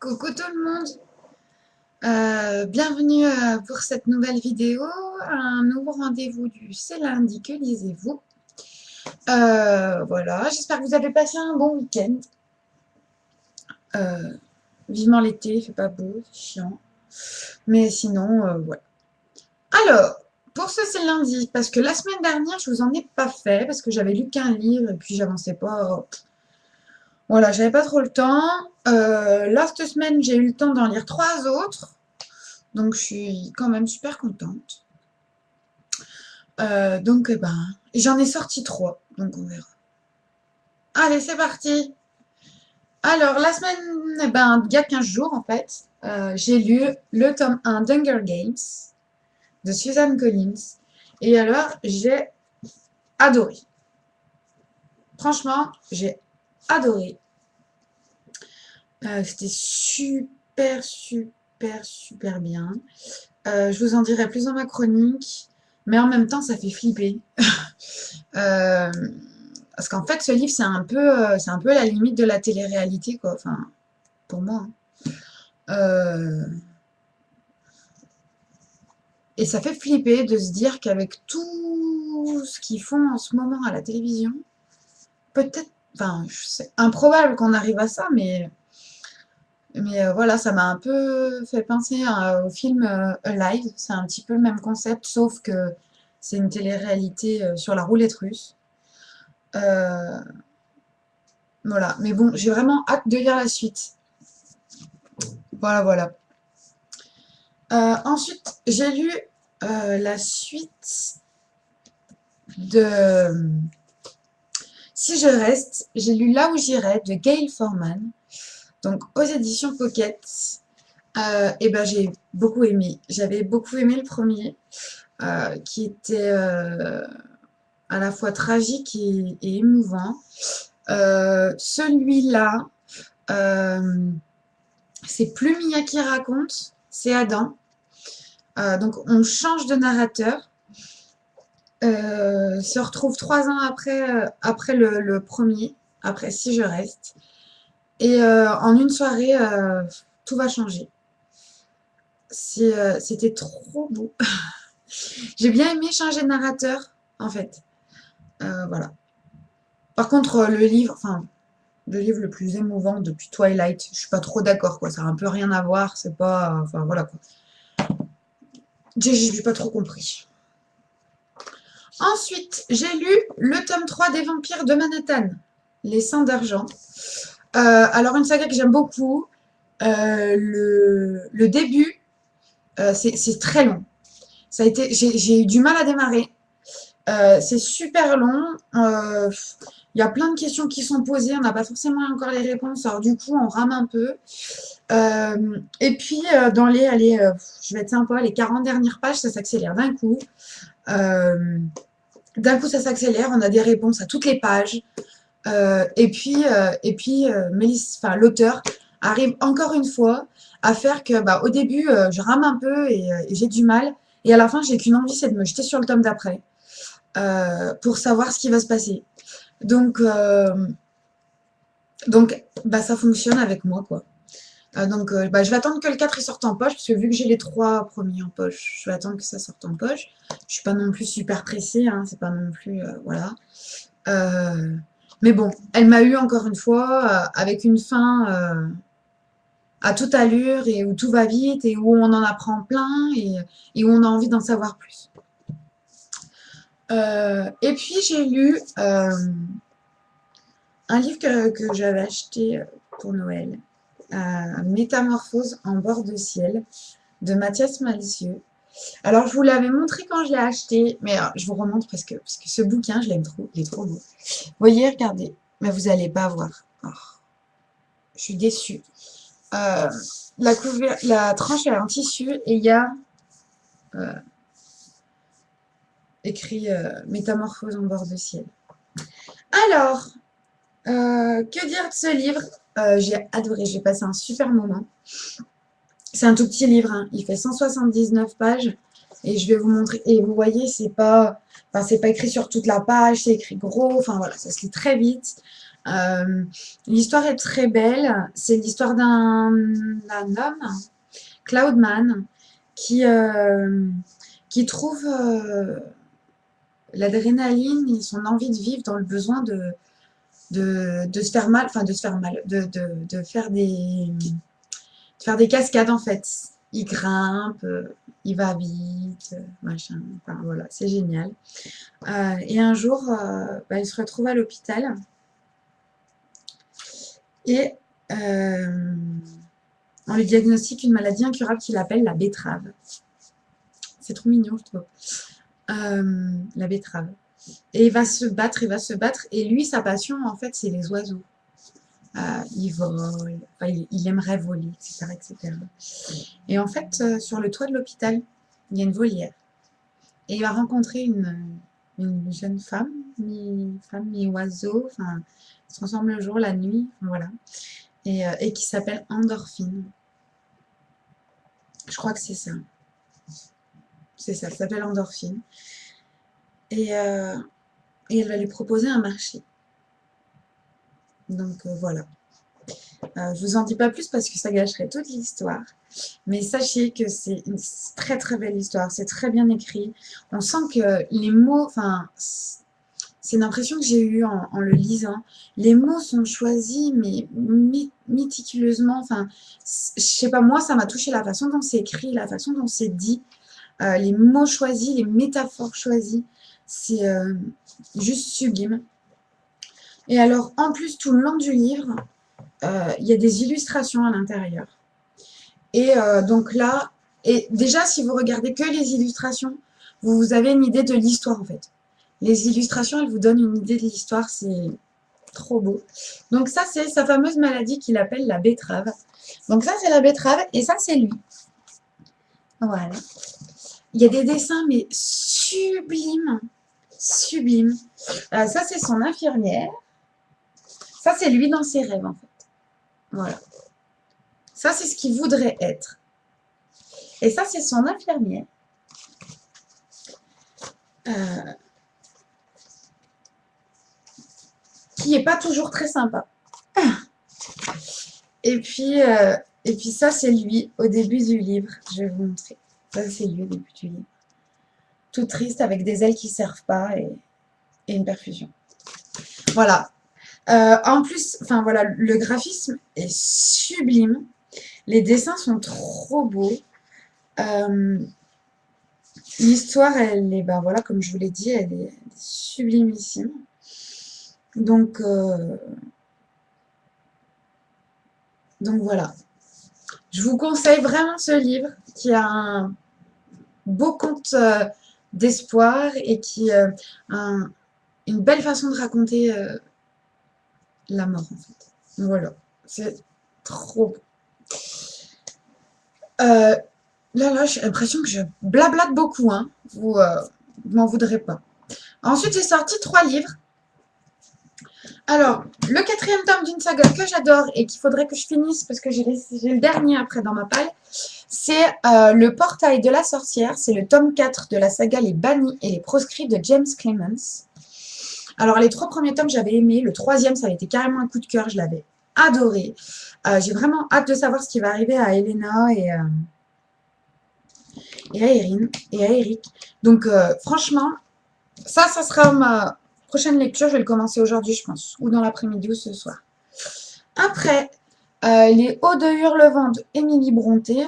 Coucou tout le monde, bienvenue pour cette nouvelle vidéo, un nouveau rendez-vous du C'est lundi, que lisez-vous? Voilà, j'espère que vous avez passé un bon week-end. Euh, Vivement l'été, il fait pas beau, c'est chiant, mais sinon, voilà. Alors, pour ce C'est lundi, parce que la semaine dernière, je vous en ai pas fait, parce que j'avais lu qu'un livre et puis j'avançais pas. Voilà, j'avais pas trop le temps. Là, cette semaine, j'ai eu le temps d'en lire 3 autres. Donc, je suis quand même super contente. Donc, j'en ai sorti 3. Donc, on verra. Allez, c'est parti. Alors, la semaine, il y a 15 jours, en fait, j'ai lu le tome 1 d'Hunger Games de Suzanne Collins. Et alors, j'ai adoré. Franchement, j'ai adoré. C'était super, super, super bien. Je vous en dirai plus dans ma chronique, mais en même temps, ça fait flipper. Euh, Parce qu'en fait, ce livre, c'est un peu la limite de la télé-réalité, quoi. Enfin, pour moi, hein. Et ça fait flipper de se dire qu'avec tout ce qu'ils font en ce moment à la télévision, peut-être, enfin, c'est improbable qu'on arrive à ça, mais voilà, ça m'a un peu fait penser au film Alive. C'est un petit peu le même concept, sauf que c'est une télé-réalité sur la roulette russe. Euh, voilà, mais bon, j'ai vraiment hâte de lire la suite. Voilà, voilà. Ensuite, j'ai lu la suite de Si je reste. J'ai lu Là où j'irai de Gail Forman, donc aux éditions Pocket. Et ben j'ai beaucoup aimé. J'avais beaucoup aimé le premier, qui était à la fois tragique et émouvant. Celui-là, euh, c'est plus Mia qui raconte, c'est Adam. Donc on change de narrateur. Se retrouve 3 ans après le premier, après Si je reste. Et en une soirée, tout va changer. C'était trop beau. J'ai bien aimé changer de narrateur, en fait. Voilà. Par contre, le livre le plus émouvant depuis Twilight, je suis pas trop d'accord, quoi. Ça a un peu rien à voir, c'est pas. Enfin, voilà, quoi. J'ai pas trop compris. Ensuite, j'ai lu le tome 3 des Vampires de Manhattan, Les Sangs d'Argent. Alors, une saga que j'aime beaucoup. Le début, c'est très long. J'ai eu du mal à démarrer. C'est super long. Il y a plein de questions qui sont posées. On n'a pas forcément encore les réponses. Alors, du coup, on rame un peu. Et puis, je vais être sympa, les 40 dernières pages, ça s'accélère d'un coup. D'un coup, ça s'accélère. On a des réponses à toutes les pages. L'auteur arrive encore une fois à faire que, au début, je rame un peu et j'ai du mal. Et à la fin, j'ai qu'une envie, c'est de me jeter sur le tome d'après pour savoir ce qui va se passer. Donc, ça fonctionne avec moi, quoi. Je vais attendre que le 4 il sorte en poche, parce que vu que j'ai les 3 premiers en poche, je vais attendre que ça sorte en poche. Je suis pas non plus super pressée, hein, c'est pas non plus, voilà. Euh, mais bon, elle m'a eu encore une fois, avec une fin à toute allure et où tout va vite et où on en apprend plein et où on a envie d'en savoir plus. Et puis j'ai lu un livre que j'avais acheté pour Noël, Métamorphose en bord de ciel, de Mathias Malzieu. Alors, je vous l'avais montré quand je l'ai acheté, mais je vous remontre parce que ce bouquin, je l'aime trop, il est trop beau. Vous voyez, regardez, mais vous n'allez pas voir. Oh, je suis déçue. Euh, la tranche est en tissu et il y a euh, écrit Métamorphose en bord de ciel. Alors, que dire de ce livre? J'ai adoré, j'ai passé un super moment. C'est un tout petit livre, hein. Il fait 179 pages et je vais vous montrer. Et vous voyez, c'est pas écrit sur toute la page, c'est écrit gros. Enfin voilà, ça se lit très vite. L'histoire est très belle. C'est l'histoire d'un homme, Cloudman, qui, euh, qui trouve l'adrénaline et son envie de vivre dans le besoin de se faire mal, enfin de se faire mal, de faire des cascades en fait. Il grimpe, il va vite, machin. Enfin voilà, c'est génial. Et un jour, bah, il se retrouve à l'hôpital et on lui diagnostique une maladie incurable qu'il appelle la betterave. C'est trop mignon, je trouve. La betterave. Et il va se battre, il va se battre. Et lui, sa passion, en fait, c'est les oiseaux. Il vole, enfin, il aimerait voler, etc., etc. Et en fait, sur le toit de l'hôpital, il y a une volière. Et il va rencontrer une jeune femme, mi-femme, mi-oiseau, enfin, ils se transforment le jour, la nuit, voilà. Et qui s'appelle Endorphine. Je crois que c'est ça. C'est ça, elle s'appelle Endorphine. Et, euh, et elle va lui proposer un marché. Donc voilà. Je vous en dis pas plus parce que ça gâcherait toute l'histoire. Mais sachez que c'est une très très belle histoire. C'est très bien écrit. On sent que les mots, enfin, c'est une impression que j'ai eue en le lisant. Les mots sont choisis, mais méticuleusement. Enfin, je sais pas, moi, ça m'a touché la façon dont c'est écrit, la façon dont c'est dit, les mots choisis, les métaphores choisies. C'est juste sublime. Et alors, en plus, tout le long du livre, il y a des illustrations à l'intérieur. Et donc là, et déjà, si vous regardez que les illustrations, vous avez une idée de l'histoire en fait. Les illustrations, elles vous donnent une idée de l'histoire, c'est trop beau. Donc ça, c'est sa fameuse maladie qu'il appelle la betterave. Donc ça, c'est la betterave et ça, c'est lui. Voilà. Il y a des dessins, mais sublimes. Sublimes. Ça, c'est son infirmière. Ça, c'est lui dans ses rêves, en fait. Voilà. Ça, c'est ce qu'il voudrait être. Et ça, c'est son infirmière. Euh, qui n'est pas toujours très sympa. Et puis, euh, et puis ça, c'est lui au début du livre. Je vais vous montrer. Ça, c'est lui au début du livre. Tout triste avec des ailes qui ne servent pas et une perfusion. Voilà. En plus, enfin voilà, le graphisme est sublime. Les dessins sont trop beaux. L'histoire, elle est, ben voilà, comme je vous l'ai dit, elle est sublimissime. Donc, donc voilà. Je vous conseille vraiment ce livre qui a un beau conte d'espoir et qui a une belle façon de raconter la mort en fait. Voilà, c'est trop beau. Là, j'ai l'impression que je blablate beaucoup, hein. Vous m'en voudrez pas. Ensuite, j'ai sorti 3 livres. Alors, le 4e tome d'une saga que j'adore et qu'il faudrait que je finisse parce que j'ai le dernier après dans ma palle, c'est Le Portail de la Sorcière. C'est le tome 4 de la saga Les Bannis et les Proscrits de James Clemens. Alors, les 3 premiers tomes, j'avais aimé. Le 3e, ça avait été carrément un coup de cœur. Je l'avais adoré. J'ai vraiment hâte de savoir ce qui va arriver à Elena et à Erin et à Eric. Donc, franchement, ça sera ma prochaine lecture. Je vais le commencer aujourd'hui, je pense, ou dans l'après-midi ou ce soir. Après, Les Hauts de Hurlevent de Émilie Brontë.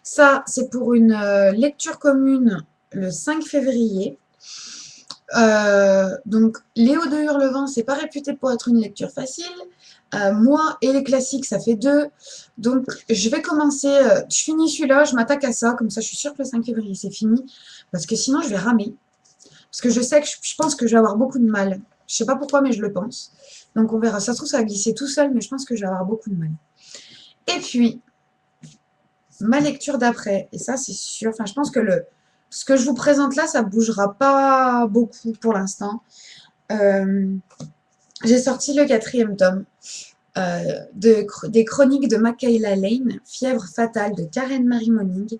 Ça, c'est pour une lecture commune le 5 février. Donc, Les Hauts de Hurlevent, c'est pas réputé pour être une lecture facile. Moi et les classiques, ça fait 2. Donc, je vais commencer. Je finis celui-là, je m'attaque à ça. Comme ça, je suis sûre que le 5 février, c'est fini. Parce que sinon, je vais ramer. Parce que je sais que je pense que je vais avoir beaucoup de mal. Je sais pas pourquoi, mais je le pense. Donc, on verra. Ça se trouve, ça va glisser tout seul, mais je pense que je vais avoir beaucoup de mal. Et puis, ma lecture d'après, et ça, c'est sûr. Enfin, je pense que ce que je vous présente là, ça bougera pas beaucoup pour l'instant. J'ai sorti le 4e tome des chroniques de Michaela Lane, Fièvre fatale de Karen Marie Moning,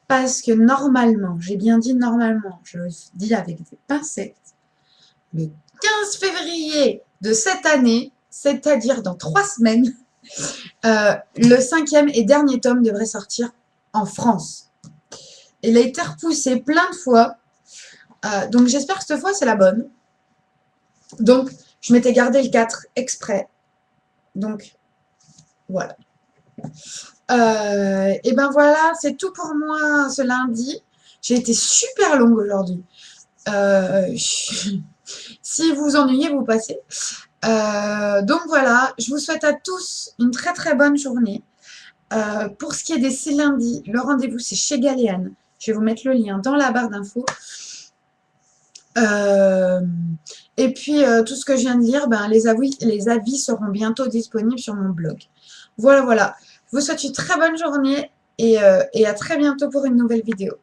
parce que normalement, j'ai bien dit normalement, je le dis avec des pincettes, le 15 février de cette année, c'est-à-dire dans 3 semaines, le 5e et dernier tome devrait sortir en France. Il a été repoussé plein de fois, donc j'espère que cette fois c'est la bonne. Donc je m'étais gardé le 4 exprès. Donc voilà. Et ben voilà, c'est tout pour moi ce lundi. J'ai été super longue aujourd'hui. Si vous vous ennuyez, vous passez. Donc voilà, je vous souhaite à tous une très très bonne journée. Pour ce qui est des ces lundis, le rendez-vous c'est chez Galéane. Je vais vous mettre le lien dans la barre d'infos. Et puis tout ce que je viens de lire, ben, les avis seront bientôt disponibles sur mon blog. Voilà, voilà. Je vous souhaite une très bonne journée et à très bientôt pour une nouvelle vidéo.